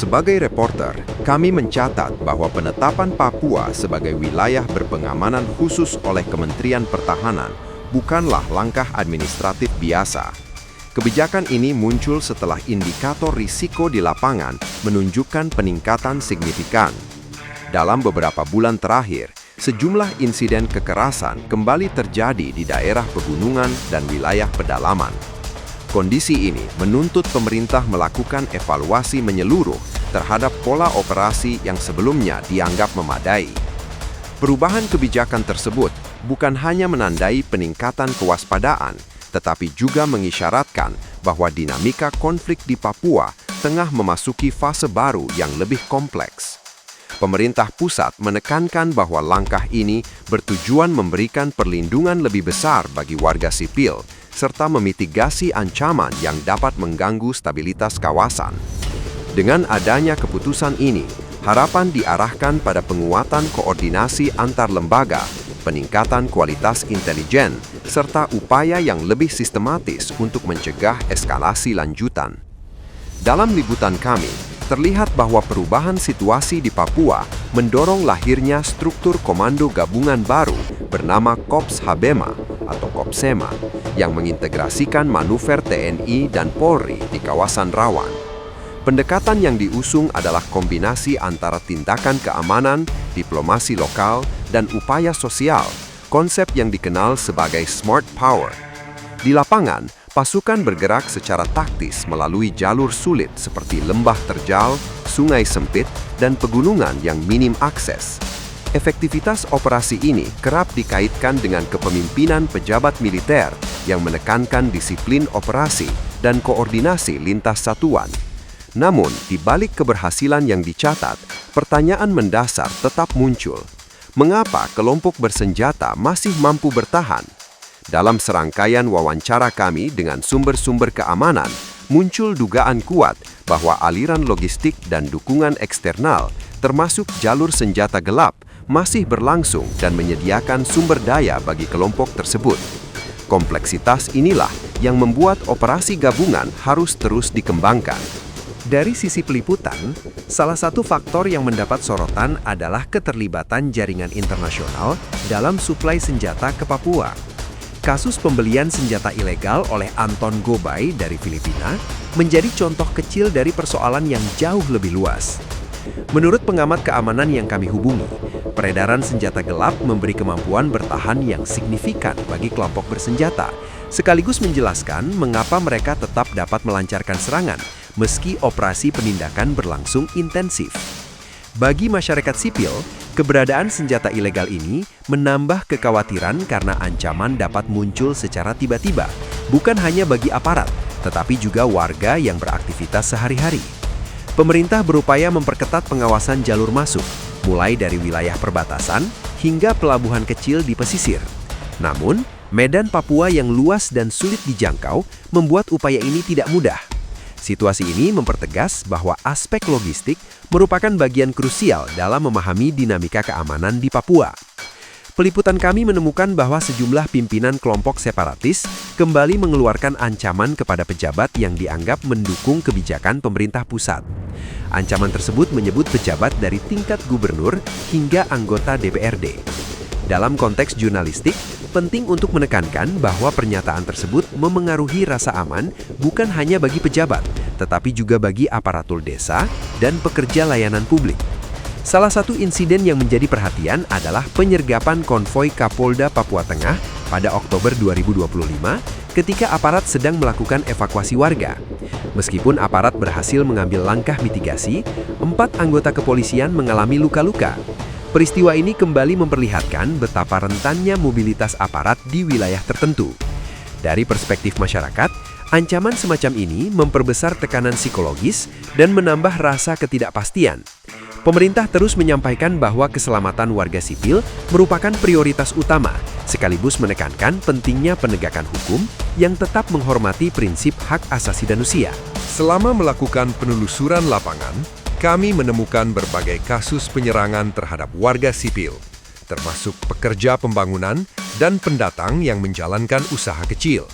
Sebagai reporter, kami mencatat bahwa penetapan Papua sebagai wilayah berpengamanan khusus oleh Kementerian Pertahanan bukanlah langkah administratif biasa. Kebijakan ini muncul setelah indikator risiko di lapangan menunjukkan peningkatan signifikan. Dalam beberapa bulan terakhir, sejumlah insiden kekerasan kembali terjadi di daerah pegunungan dan wilayah pedalaman. Kondisi ini menuntut pemerintah melakukan evaluasi menyeluruh terhadap pola operasi yang sebelumnya dianggap memadai. Perubahan kebijakan tersebut bukan hanya menandai peningkatan kewaspadaan, tetapi juga mengisyaratkan bahwa dinamika konflik di Papua tengah memasuki fase baru yang lebih kompleks. Pemerintah pusat menekankan bahwa langkah ini bertujuan memberikan perlindungan lebih besar bagi warga sipil, serta memitigasi ancaman yang dapat mengganggu stabilitas kawasan. Dengan adanya keputusan ini, harapan diarahkan pada penguatan koordinasi antar lembaga, peningkatan kualitas intelijen, serta upaya yang lebih sistematis untuk mencegah eskalasi lanjutan. Dalam liputan kami, terlihat bahwa perubahan situasi di Papua mendorong lahirnya struktur komando gabungan baru bernama Korps Habema atau Kopsema yang mengintegrasikan manuver TNI dan Polri di kawasan rawan. Pendekatan yang diusung adalah kombinasi antara tindakan keamanan, diplomasi lokal, dan upaya sosial, konsep yang dikenal sebagai smart power. Di lapangan, pasukan bergerak secara taktis melalui jalur sulit seperti lembah terjal, sungai sempit, dan pegunungan yang minim akses. Efektivitas operasi ini kerap dikaitkan dengan kepemimpinan pejabat militer yang menekankan disiplin operasi dan koordinasi lintas satuan. Namun, di balik keberhasilan yang dicatat, pertanyaan mendasar tetap muncul. Mengapa kelompok bersenjata masih mampu bertahan? Dalam serangkaian wawancara kami dengan sumber-sumber keamanan, muncul dugaan kuat bahwa aliran logistik dan dukungan eksternal, termasuk jalur senjata gelap, masih berlangsung dan menyediakan sumber daya bagi kelompok tersebut. Kompleksitas inilah yang membuat operasi gabungan harus terus dikembangkan. Dari sisi peliputan, salah satu faktor yang mendapat sorotan adalah keterlibatan jaringan internasional dalam suplai senjata ke Papua. Kasus pembelian senjata ilegal oleh Anton Gobay dari Filipina menjadi contoh kecil dari persoalan yang jauh lebih luas. Menurut pengamat keamanan yang kami hubungi, peredaran senjata gelap memberi kemampuan bertahan yang signifikan bagi kelompok bersenjata, sekaligus menjelaskan mengapa mereka tetap dapat melancarkan serangan meski operasi penindakan berlangsung intensif. Bagi masyarakat sipil, keberadaan senjata ilegal ini menambah kekhawatiran karena ancaman dapat muncul secara tiba-tiba, bukan hanya bagi aparat, tetapi juga warga yang beraktivitas sehari-hari. Pemerintah berupaya memperketat pengawasan jalur masuk, mulai dari wilayah perbatasan hingga pelabuhan kecil di pesisir. Namun, medan Papua yang luas dan sulit dijangkau membuat upaya ini tidak mudah. Situasi ini mempertegas bahwa aspek logistik merupakan bagian krusial dalam memahami dinamika keamanan di Papua. Peliputan kami menemukan bahwa sejumlah pimpinan kelompok separatis kembali mengeluarkan ancaman kepada pejabat yang dianggap mendukung kebijakan pemerintah pusat. Ancaman tersebut menyebut pejabat dari tingkat gubernur hingga anggota DPRD. Dalam konteks jurnalistik, penting untuk menekankan bahwa pernyataan tersebut memengaruhi rasa aman bukan hanya bagi pejabat, tetapi juga bagi aparatur desa dan pekerja layanan publik. Salah satu insiden yang menjadi perhatian adalah penyergapan konvoi Kapolda Papua Tengah pada Oktober 2025 ketika aparat sedang melakukan evakuasi warga. Meskipun aparat berhasil mengambil langkah mitigasi, 4 anggota kepolisian mengalami luka-luka. Peristiwa ini kembali memperlihatkan betapa rentannya mobilitas aparat di wilayah tertentu. Dari perspektif masyarakat, ancaman semacam ini memperbesar tekanan psikologis dan menambah rasa ketidakpastian. Pemerintah terus menyampaikan bahwa keselamatan warga sipil merupakan prioritas utama, sekaligus menekankan pentingnya penegakan hukum yang tetap menghormati prinsip hak asasi manusia. Selama melakukan penelusuran lapangan, kami menemukan berbagai kasus penyerangan terhadap warga sipil, termasuk pekerja pembangunan dan pendatang yang menjalankan usaha kecil.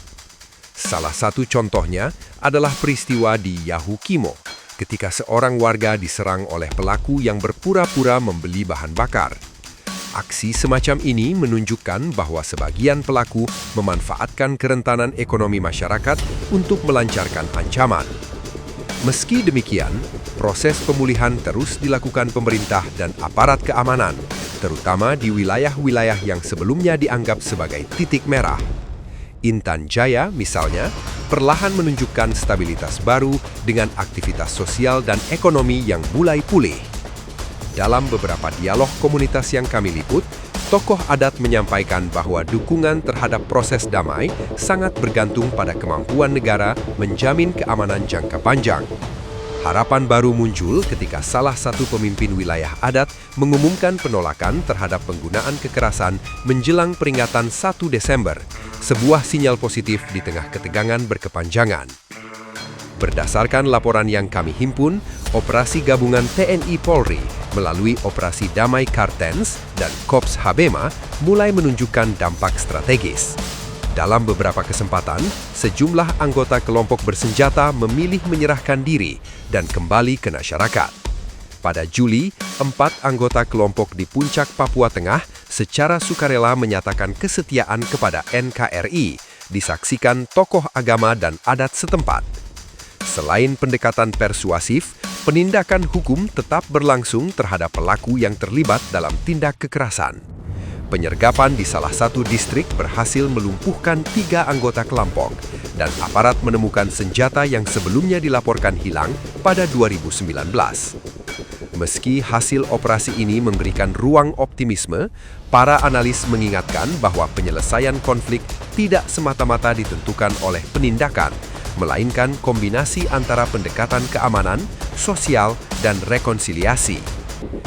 Salah satu contohnya adalah peristiwa di Yahukimo, ketika seorang warga diserang oleh pelaku yang berpura-pura membeli bahan bakar. Aksi semacam ini menunjukkan bahwa sebagian pelaku memanfaatkan kerentanan ekonomi masyarakat untuk melancarkan ancaman. Meski demikian, proses pemulihan terus dilakukan pemerintah dan aparat keamanan, terutama di wilayah-wilayah yang sebelumnya dianggap sebagai titik merah. Intan Jaya, misalnya, perlahan menunjukkan stabilitas baru dengan aktivitas sosial dan ekonomi yang mulai pulih. Dalam beberapa dialog komunitas yang kami liput, tokoh adat menyampaikan bahwa dukungan terhadap proses damai sangat bergantung pada kemampuan negara menjamin keamanan jangka panjang. Harapan baru muncul ketika salah satu pemimpin wilayah adat mengumumkan penolakan terhadap penggunaan kekerasan menjelang peringatan 1 Desember, sebuah sinyal positif di tengah ketegangan berkepanjangan. Berdasarkan laporan yang kami himpun, operasi gabungan TNI Polri melalui Operasi Damai Kartens dan Kops Habema mulai menunjukkan dampak strategis. Dalam beberapa kesempatan, sejumlah anggota kelompok bersenjata memilih menyerahkan diri dan kembali ke masyarakat. Pada Juli, 4 anggota kelompok di Puncak, Papua Tengah secara sukarela menyatakan kesetiaan kepada NKRI, disaksikan tokoh agama dan adat setempat. Selain pendekatan persuasif, penindakan hukum tetap berlangsung terhadap pelaku yang terlibat dalam tindak kekerasan. Penyergapan di salah satu distrik berhasil melumpuhkan 3 anggota kelompok, dan aparat menemukan senjata yang sebelumnya dilaporkan hilang pada 2019. Meski hasil operasi ini memberikan ruang optimisme, para analis mengingatkan bahwa penyelesaian konflik tidak semata-mata ditentukan oleh penindakan, melainkan kombinasi antara pendekatan keamanan, sosial, dan rekonsiliasi.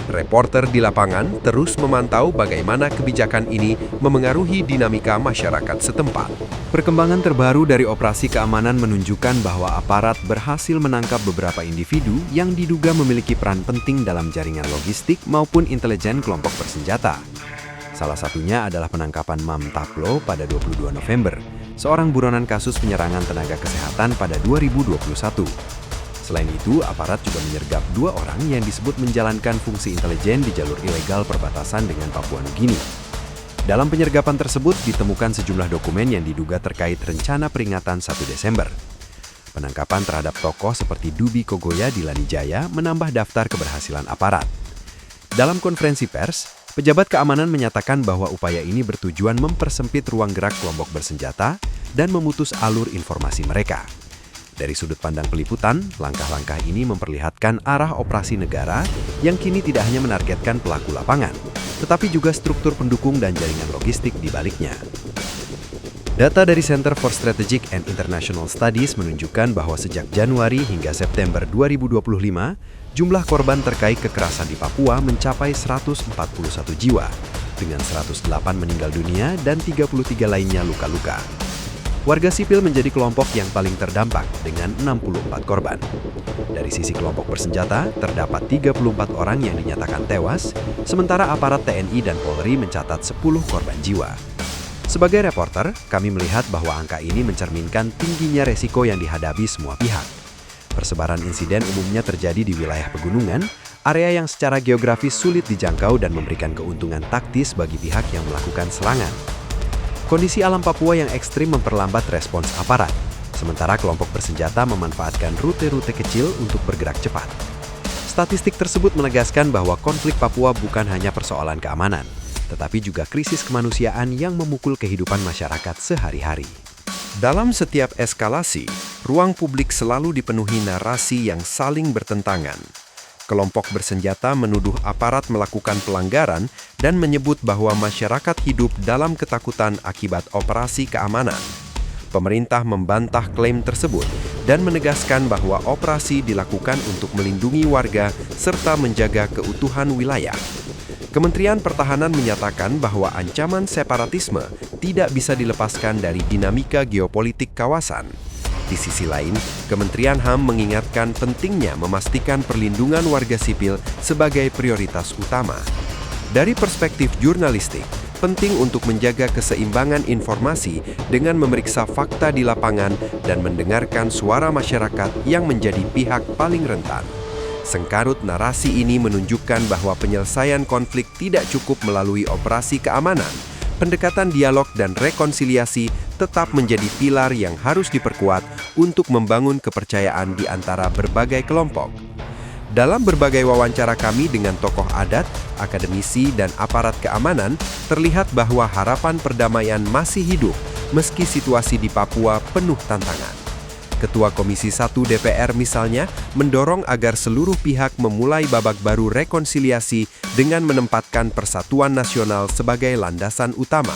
Reporter di lapangan terus memantau bagaimana kebijakan ini memengaruhi dinamika masyarakat setempat. Perkembangan terbaru dari operasi keamanan menunjukkan bahwa aparat berhasil menangkap beberapa individu yang diduga memiliki peran penting dalam jaringan logistik maupun intelijen kelompok bersenjata. Salah satunya adalah penangkapan Mam Taplo pada 22 November, seorang buronan kasus penyerangan tenaga kesehatan pada 2021. Selain itu, aparat juga menyergap 2 orang yang disebut menjalankan fungsi intelijen di jalur ilegal perbatasan dengan Papua Nugini. Dalam penyergapan tersebut ditemukan sejumlah dokumen yang diduga terkait rencana peringatan 1 Desember. Penangkapan terhadap tokoh seperti Dubi Kogoya di Lanijaya menambah daftar keberhasilan aparat. Dalam konferensi pers, pejabat keamanan menyatakan bahwa upaya ini bertujuan mempersempit ruang gerak kelompok bersenjata dan memutus alur informasi mereka. Dari sudut pandang peliputan, langkah-langkah ini memperlihatkan arah operasi negara yang kini tidak hanya menargetkan pelaku lapangan, tetapi juga struktur pendukung dan jaringan logistik di baliknya. Data dari Center for Strategic and International Studies menunjukkan bahwa sejak Januari hingga September 2025, jumlah korban terkait kekerasan di Papua mencapai 141 jiwa, dengan 108 meninggal dunia dan 33 lainnya luka-luka. Warga sipil menjadi kelompok yang paling terdampak dengan 64 korban. Dari sisi kelompok bersenjata, terdapat 34 orang yang dinyatakan tewas, sementara aparat TNI dan Polri mencatat 10 korban jiwa. Sebagai reporter, kami melihat bahwa angka ini mencerminkan tingginya resiko yang dihadapi semua pihak. Persebaran insiden umumnya terjadi di wilayah pegunungan, area yang secara geografis sulit dijangkau dan memberikan keuntungan taktis bagi pihak yang melakukan serangan. Kondisi alam Papua yang ekstrim memperlambat respons aparat, sementara kelompok bersenjata memanfaatkan rute-rute kecil untuk bergerak cepat. Statistik tersebut menegaskan bahwa konflik Papua bukan hanya persoalan keamanan, tetapi juga krisis kemanusiaan yang memukul kehidupan masyarakat sehari-hari. Dalam setiap eskalasi, ruang publik selalu dipenuhi narasi yang saling bertentangan. Kelompok bersenjata menuduh aparat melakukan pelanggaran dan menyebut bahwa masyarakat hidup dalam ketakutan akibat operasi keamanan. Pemerintah membantah klaim tersebut dan menegaskan bahwa operasi dilakukan untuk melindungi warga serta menjaga keutuhan wilayah. Kementerian Pertahanan menyatakan bahwa ancaman separatisme tidak bisa dilepaskan dari dinamika geopolitik kawasan. Di sisi lain, Kementerian HAM mengingatkan pentingnya memastikan perlindungan warga sipil sebagai prioritas utama. Dari perspektif jurnalistik, penting untuk menjaga keseimbangan informasi dengan memeriksa fakta di lapangan dan mendengarkan suara masyarakat yang menjadi pihak paling rentan. Sengkarut narasi ini menunjukkan bahwa penyelesaian konflik tidak cukup melalui operasi keamanan. Pendekatan dialog dan rekonsiliasi tetap menjadi pilar yang harus diperkuat untuk membangun kepercayaan di antara berbagai kelompok. Dalam berbagai wawancara kami dengan tokoh adat, akademisi, dan aparat keamanan, terlihat bahwa harapan perdamaian masih hidup meski situasi di Papua penuh tantangan. Ketua Komisi 1 DPR misalnya mendorong agar seluruh pihak memulai babak baru rekonsiliasi dengan menempatkan persatuan nasional sebagai landasan utama.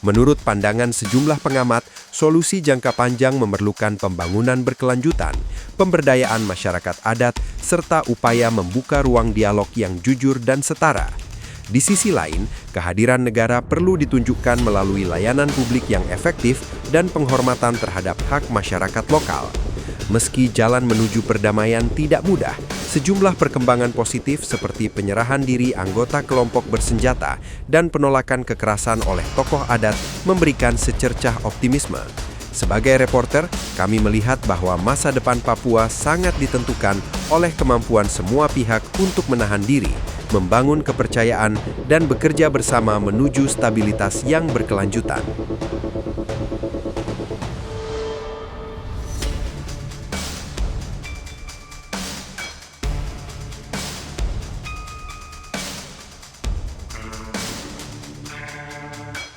Menurut pandangan sejumlah pengamat, solusi jangka panjang memerlukan pembangunan berkelanjutan, pemberdayaan masyarakat adat, serta upaya membuka ruang dialog yang jujur dan setara. Di sisi lain, kehadiran negara perlu ditunjukkan melalui layanan publik yang efektif dan penghormatan terhadap hak masyarakat lokal. Meski jalan menuju perdamaian tidak mudah, sejumlah perkembangan positif seperti penyerahan diri anggota kelompok bersenjata dan penolakan kekerasan oleh tokoh adat memberikan secercah optimisme. Sebagai reporter, kami melihat bahwa masa depan Papua sangat ditentukan oleh kemampuan semua pihak untuk menahan diri, membangun kepercayaan, dan bekerja bersama menuju stabilitas yang berkelanjutan.